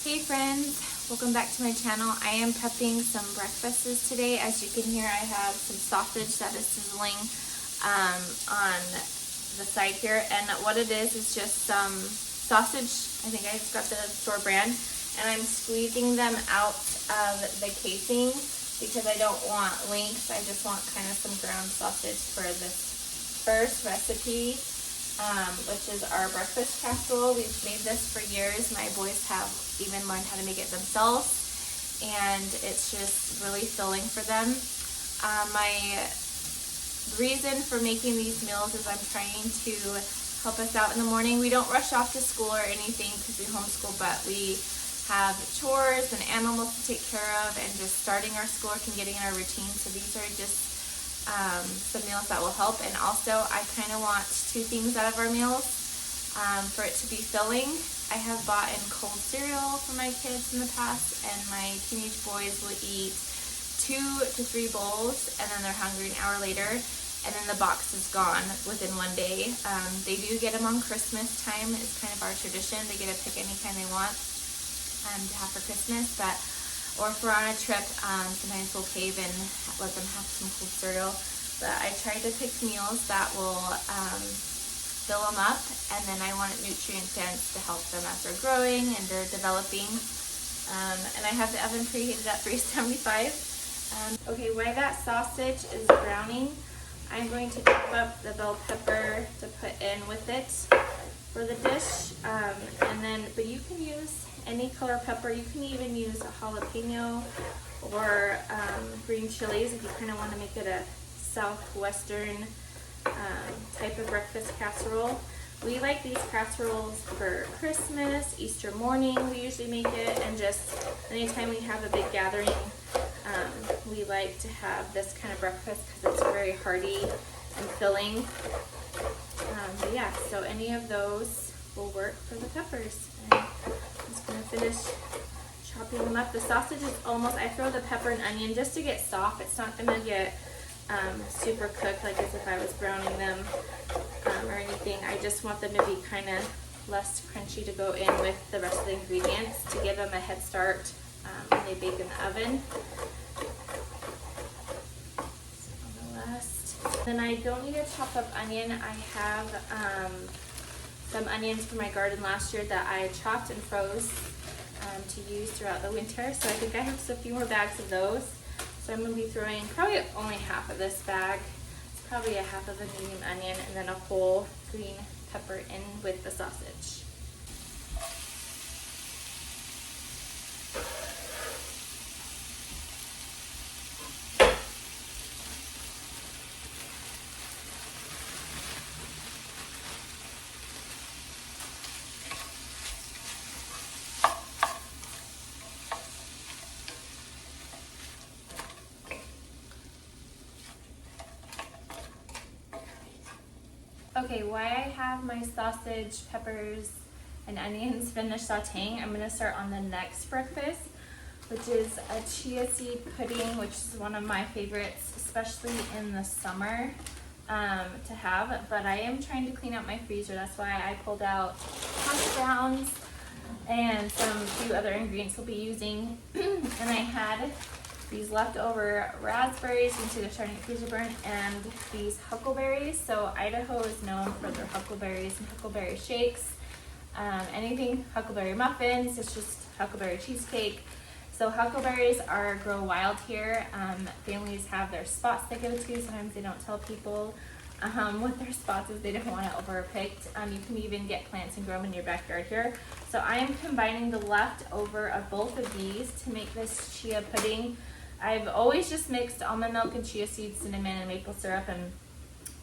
Hey friends, welcome back to my channel. I am prepping some breakfasts today. As you can hear, I have some sausage that is sizzling on the side here, and what it is just some sausage. I think I just got the store brand, and I'm squeezing them out of the casing because I don't want links. I just want kind of some ground sausage for this first recipe. Which is our breakfast casserole. We've made this for years. My boys have even learned how to make it themselves, and it's just really filling for them. My reason for making these meals is I'm trying to help us out in the morning. We don't rush off to school or anything because we homeschool, but we have chores and animals to take care of, and just starting our schoolwork and getting in our routine. So these are just some meals that will help. And also I kind of want two things out of our meals for it to be filling. I have bought in cold cereal for my kids in the past, and my teenage boys will eat 2 to 3 bowls, and then they're hungry an hour later, and then the box is gone within one day. They do get them on Christmas time. It's kind of our tradition. They get to pick any kind they want to have for Christmas, but or if we're on a trip, sometimes we'll cave and let them have some cold cereal. But I try to pick meals that will fill them up, and then I want it nutrient dense to help them as they're growing and they're developing. And I have the oven preheated at 375. Okay, while that sausage is browning, I'm going to chop up the bell pepper to put in with it for the dish. But you can use any color pepper. You can even use a jalapeno or green chilies if you kind of want to make it a southwestern type of breakfast casserole. We like these casseroles for Christmas, Easter morning. We usually make it, and just anytime we have a big gathering, we like to have this kind of breakfast because it's very hearty and filling. But yeah, so any of those will work for the peppers. And I'm just going to finish chopping them up. The sausage is almost, I throw the pepper and onion just to get soft. It's not going to get super cooked like as if I was browning them or anything. I just want them to be kind of less crunchy to go in with the rest of the ingredients to give them a head start when they bake in the oven. Then I don't need to chop up onion. I have some onions from my garden last year that I chopped and froze to use throughout the winter. So I think I have just a few more bags of those. So I'm going to be throwing probably only half of this bag. It's probably a half of a medium onion, and then a whole green pepper in with the sausage. Okay, while I have my sausage, peppers, and onions finished sauteing, I'm going to start on the next breakfast, which is a chia seed pudding, which is one of my favorites, especially in the summer to have. But I am trying to clean out my freezer. That's why I pulled out hashbrowns and some few other ingredients we'll be using. And I had these leftover raspberries, you can see they're starting to freezer burn, and these huckleberries. So Idaho is known for their huckleberries and huckleberry shakes. Anything huckleberry muffins, it's just huckleberry cheesecake. So huckleberries grow wild here. Families have their spots they go to. Sometimes they don't tell people what their spots is. They don't want it overpicked. You can even get plants and grow them in your backyard here. So I am combining the leftover of both of these to make this chia pudding. I've always just mixed almond milk and chia seeds, cinnamon, and maple syrup, and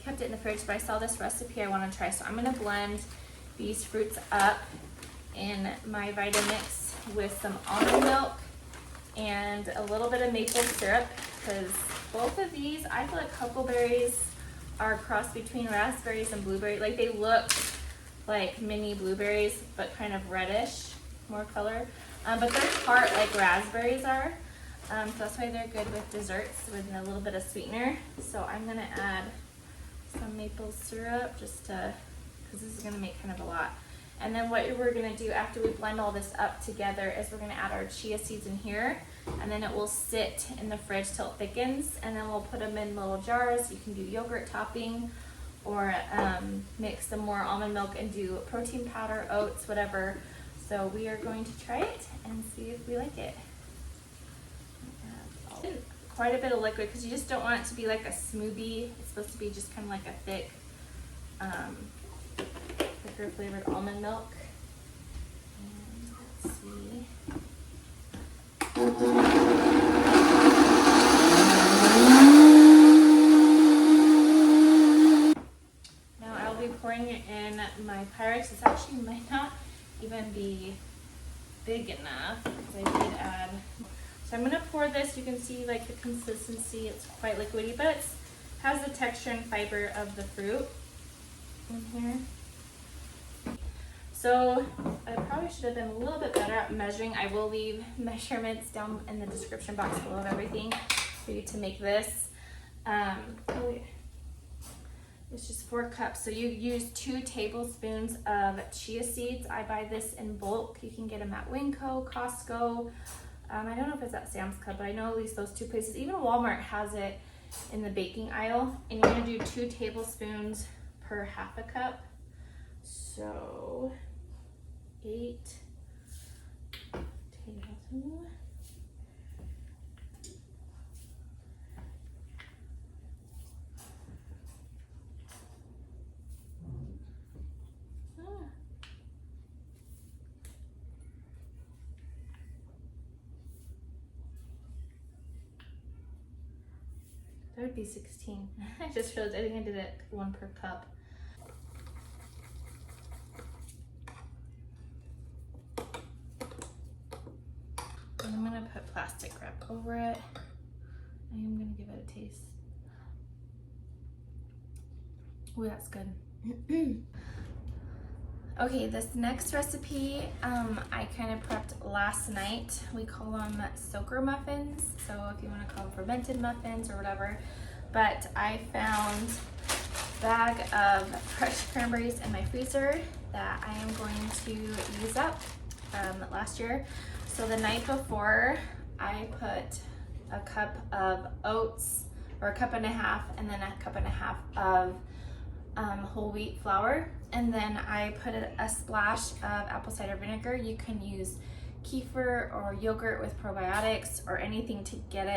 kept it in the fridge, but I saw this recipe I want to try. So I'm going to blend these fruits up in my Vitamix with some almond milk and a little bit of maple syrup, because both of these, I feel like huckleberries are a cross between raspberries and blueberries. Like, they look like mini blueberries, but kind of reddish, more color. But they're tart like raspberries are. So that's why they're good with desserts with a little bit of sweetener. So I'm going to add some maple syrup just to, because this is going to make kind of a lot. And then what we're gonna do after we blend all this up together is we're gonna add our chia seeds in here, and then it will sit in the fridge till it thickens, and then we'll put them in little jars. You can do yogurt topping, or mix some more almond milk and do protein powder, oats, whatever. So we are going to try it and see if we like it. Quite a bit of liquid because you just don't want it to be like a smoothie. It's supposed to be just kind of like a thick, thicker flavored almond milk. And let's see. Now I'll be pouring it in my Pyrex. This actually might not even be big enough because I did add. So I'm gonna pour this. You can see like the consistency. It's quite liquidy, but it has the texture and fiber of the fruit in here. So I probably should have been a little bit better at measuring. I will leave measurements down in the description box below of everything for you to make this. It's just 4 cups. So you use 2 tablespoons of chia seeds. I buy this in bulk. You can get them at Winco, Costco. I don't know if it's at Sam's Club, but I know at least those 2 places. Even Walmart has it in the baking aisle. And you're gonna do 2 tablespoons per half a cup. So 8 tablespoons. That would be 16. I just realized I think I did it 1 per cup. And I'm gonna put plastic wrap over it. I am gonna give it a taste. Oh, that's good. Okay, this next recipe I kind of prepped last night. We call them soaker muffins, so if you want to call them fermented muffins or whatever. But I found a bag of fresh cranberries in my freezer that I am going to use up last year. So the night before, I put a cup of oats, or a cup and a half, and then a cup and a half of whole wheat flour, and then I put a splash of apple cider vinegar. You can use kefir or yogurt with probiotics or anything to get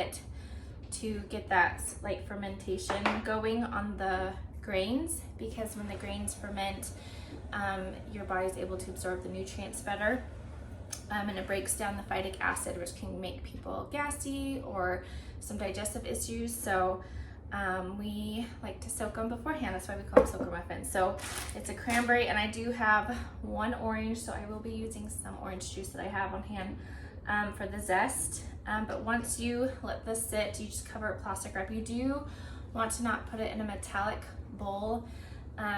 that like fermentation going on the grains, because when the grains ferment, your body's able to absorb the nutrients better, and it breaks down the phytic acid, which can make people gassy or some digestive issues. So we like to soak them beforehand. That's why we call them soaker muffins. So it's a cranberry, and I do have 1 orange, so I will be using some orange juice that I have on hand for the zest. But once you let this sit, you just cover it with plastic wrap. You do want to not put it in a metallic bowl.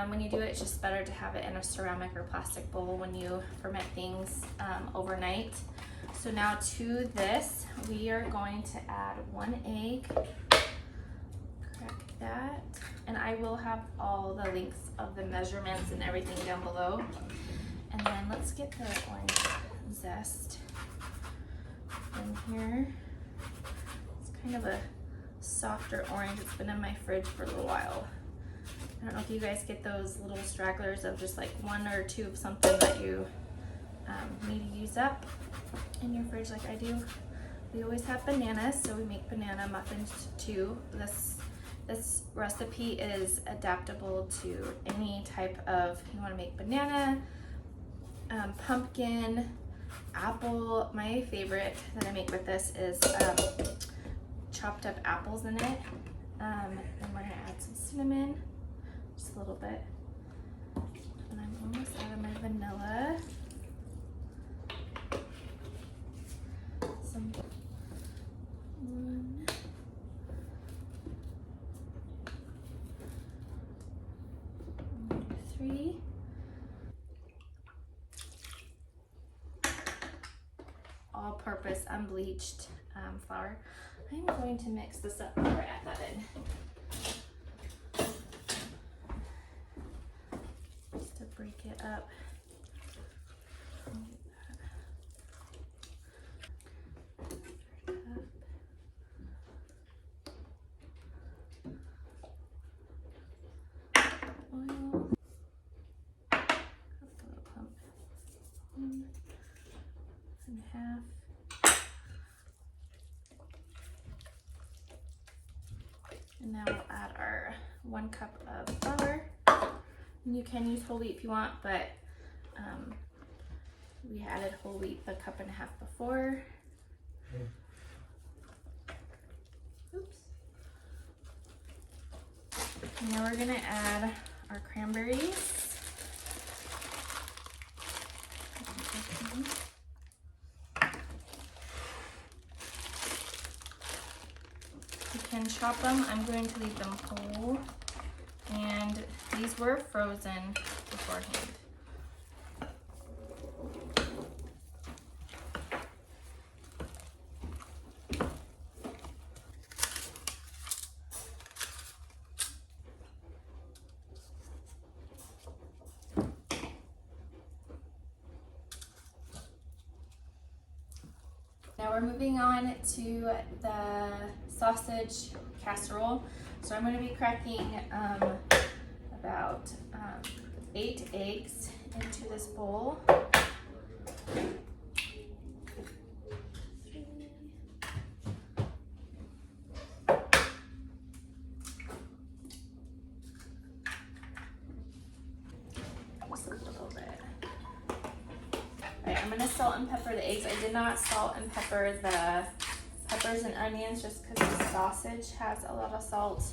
When you do it, it's just better to have it in a ceramic or plastic bowl when you ferment things overnight. So now to this, we are going to add 1 egg. That, and I will have all the links of the measurements and everything down below. And then let's get the orange zest in here. It's kind of a softer orange. It's been in my fridge for a little while. I don't know if you guys get those little stragglers of just like 1 or 2 of something that you need to use up in your fridge like I do. We always have bananas, so we make banana muffins too. This recipe is adaptable to any type of, you want to make banana, pumpkin, apple. My favorite that I make with this is chopped up apples in it. And we're gonna add some cinnamon, just a little bit. And I'm almost out of my vanilla. Some 1, 3. All-purpose unbleached flour. I'm going to mix this up before I add that in, just to break it up. in half. And now we'll add our 1 cup of flour. And you can use whole wheat if you want, but we added whole wheat a 1.5 cups before. Oops. And now we're gonna add our cranberries. You can chop them. I'm going to leave them whole. And these were frozen beforehand. Now we're moving on to the sausage casserole. So I'm going to be cracking about 8 eggs into this bowl. Just a little bit. Alright, I'm going to salt and pepper the eggs. I did not salt and pepper the peppers and onions just because the sausage has a lot of salt,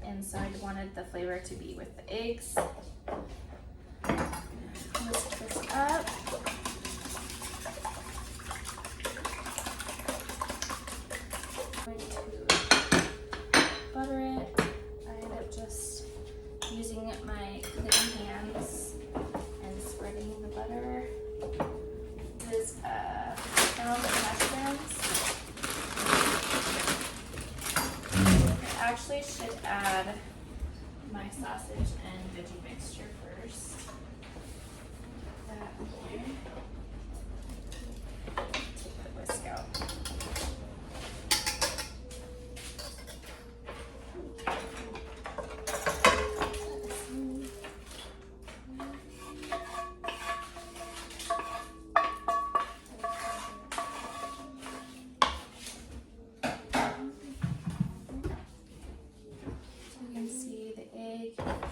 and so I wanted the flavor to be with the eggs. Whisk this up. I'm going to butter it. I end up just using my clean hands and spreading the butter. This is a pound of hashbrowns. I actually should add my sausage and veggie mixture first. That here. Take the whisk out.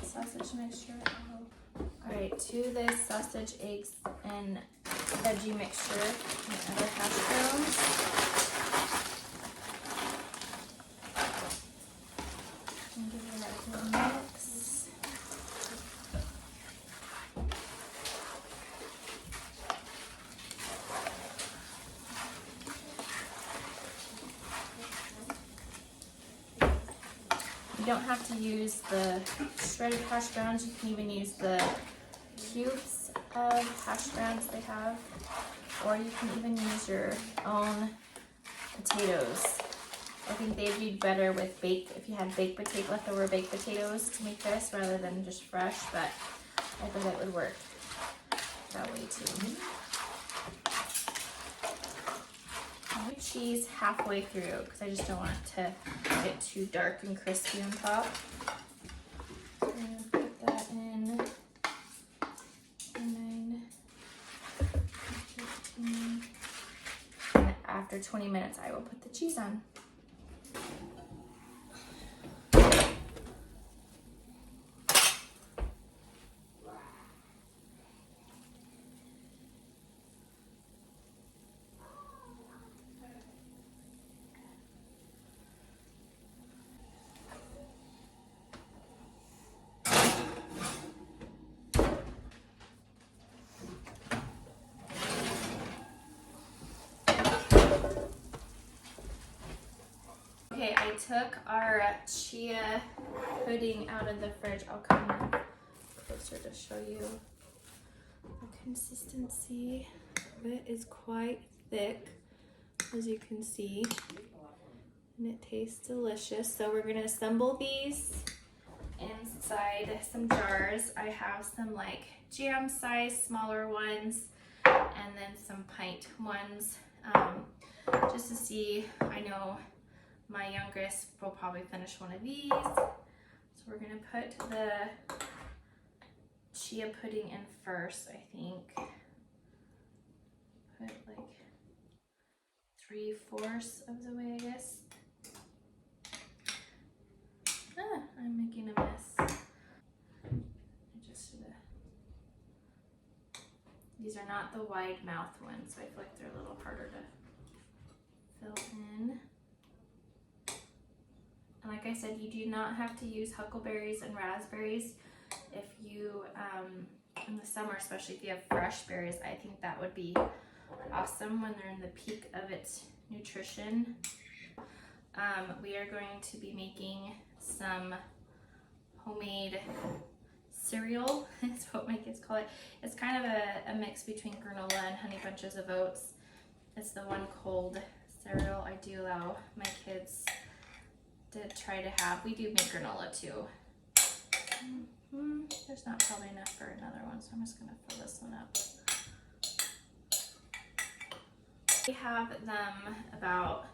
Sausage mixture. Alright, to this sausage, eggs, and veggie mixture, and other hash browns. And give it a little mix. You don't have to use the shredded hash browns. You can even use the cubes of hash browns they have, or you can even use your own potatoes. I think they'd be better with if you had leftover baked potatoes to make this rather than just fresh, but I thought it would work that way too. Cheese halfway through because I just don't want it to get too dark and crispy on top. I'm gonna put that in, and then 15. And after 20 minutes, I will put the cheese on. Okay, I took our chia pudding out of the fridge. I'll come closer to show you the consistency. It is quite thick, as you can see, and it tastes delicious. So we're gonna assemble these inside some jars. I have some like jam size, smaller ones, and then some pint ones, just to see. I know my youngest will probably finish one of these. So we're gonna put the chia pudding in first, I think. Put like 3/4 of the way, I guess. I'm making a mess. I just should have. These are not the wide mouth ones, so I feel like they're a little harder to fill in. And like I said, you do not have to use huckleberries and raspberries. If you, in the summer, especially if you have fresh berries, I think that would be awesome when they're in the peak of its nutrition. We are going to be making some homemade cereal. That's what my kids call it. It's kind of a mix between granola and honey bunches of oats. It's the one cold cereal I do allow my kids to try to have. We do make granola too. There's not probably enough for another one, so I'm just gonna fill this one up. We have them about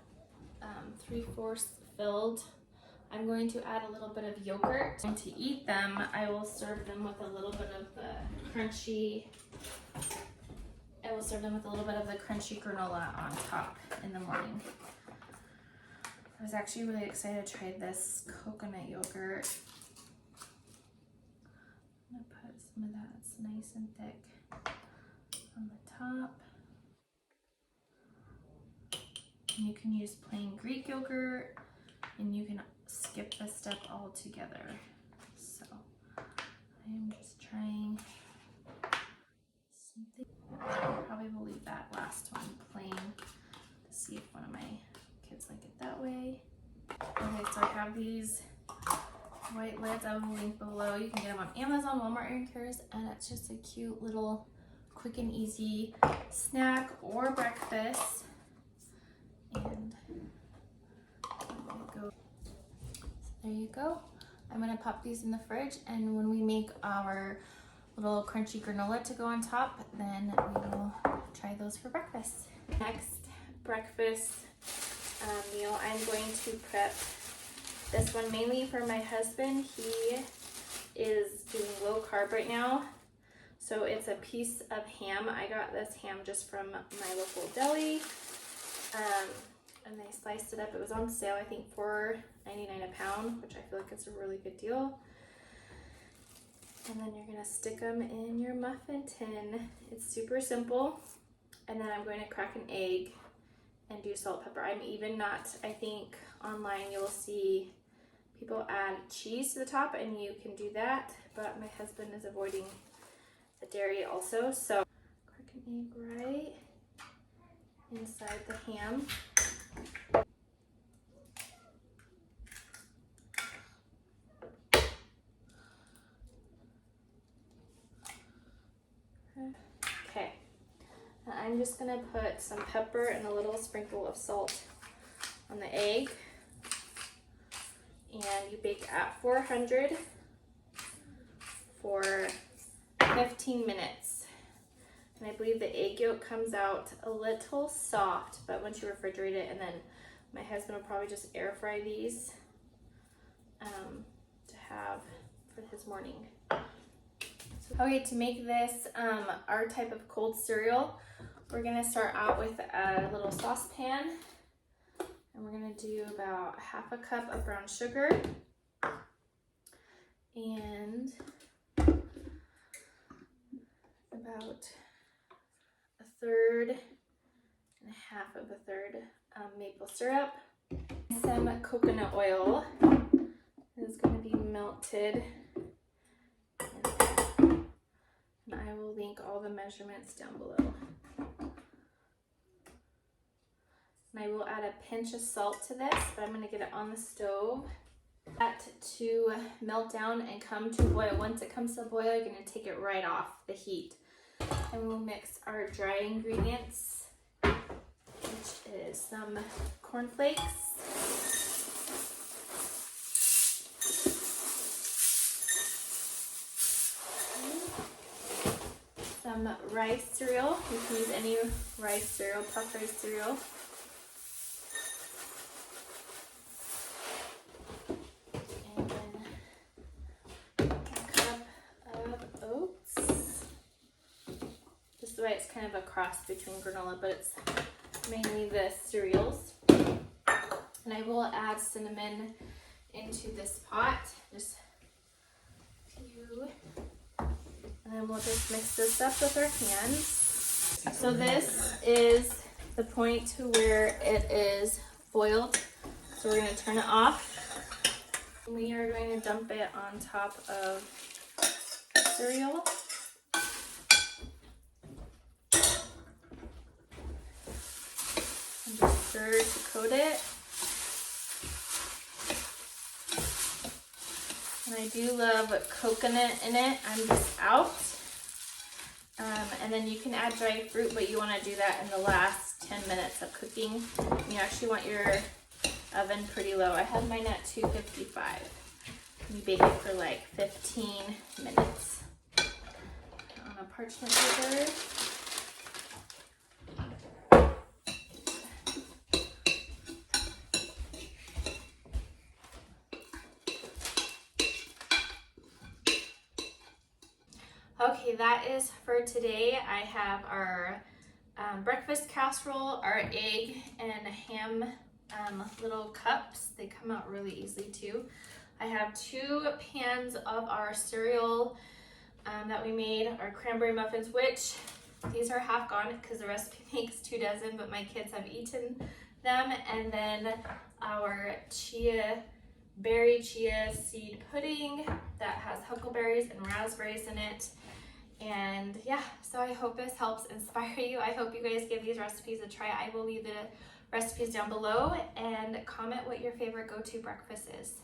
3/4 filled. I'm going to add a little bit of yogurt. And to eat them, I will serve them with a little bit of the crunchy granola on top in the morning. I was actually really excited to try this coconut yogurt. I'm gonna put some of that, it's nice and thick, on the top. And you can use plain Greek yogurt, and you can skip this step altogether. So I am just trying something. I probably will leave that last one plain to see if one of my kids like it that way. Okay, so I have these white lids. I will link below. You can get them on Amazon, Walmart, and Cares, and it's just a cute little quick and easy snack or breakfast. And there you go. I'm gonna pop these in the fridge, and when we make our little crunchy granola to go on top, then we will try those for breakfast. Next breakfast meal, I'm going to prep this one mainly for my husband. He is doing low carb right now, so it's a piece of ham. I got this ham just from my local deli, and they sliced it up. It was on sale, I think $4.99 a pound, which I feel like it's a really good deal. And then you're gonna stick them in your muffin tin. It's super simple. And then I'm going to crack an egg and do salt, pepper. I'm even not, I think online you'll see people add cheese to the top, and you can do that, but my husband is avoiding the dairy also. So crack an egg right inside the ham. Okay, I'm just gonna put some pepper and a little sprinkle of salt on the egg, and you bake at 400 for 15 minutes. And I believe the egg yolk comes out a little soft, but once you refrigerate it, and then my husband will probably just air fry these to have for his morning. Okay, to make this our type of cold cereal, we're gonna start out with a little saucepan, and we're gonna do about 1/2 cup of brown sugar and about 1/3 and 1/2 of a third maple syrup. Some coconut oil is going to be melted. And I will link all the measurements down below. And I will add a pinch of salt to this, but I'm going to get it on the stove. That to melt down and come to a boil. Once it comes to a boil, you're going to take it right off the heat. And we'll mix our dry ingredients, which is some cornflakes, some rice cereal. You can use any rice cereal, puff rice cereal. And then a cup of oats. This way it's kind of a cross between granola, but it's mainly the cereals. And I will add cinnamon into this pot, just a few. And then we'll just mix this up with our hands. So this is the point to where it is boiled. So we're going to turn it off. We are going to dump it on top of cereal. And just stir to coat it. And I do love coconut in it. I'm just out. And then you can add dried fruit, but you want to do that in the last 10 minutes of cooking. You actually want your oven pretty low. I have mine at 255. You bake it for like 15 minutes on a parchment paper. Okay, that is for today. I have our breakfast casserole, our egg and ham little cups. They come out really easily too. I have 2 pans of our cereal that we made, our cranberry muffins, which these are half gone because the recipe makes 2 dozen, but my kids have eaten them. And then our berry chia seed pudding that has huckleberries and raspberries in it. And yeah, so I hope this helps inspire you. I hope you guys give these recipes a try. I will leave the recipes down below, and comment what your favorite go-to breakfast is.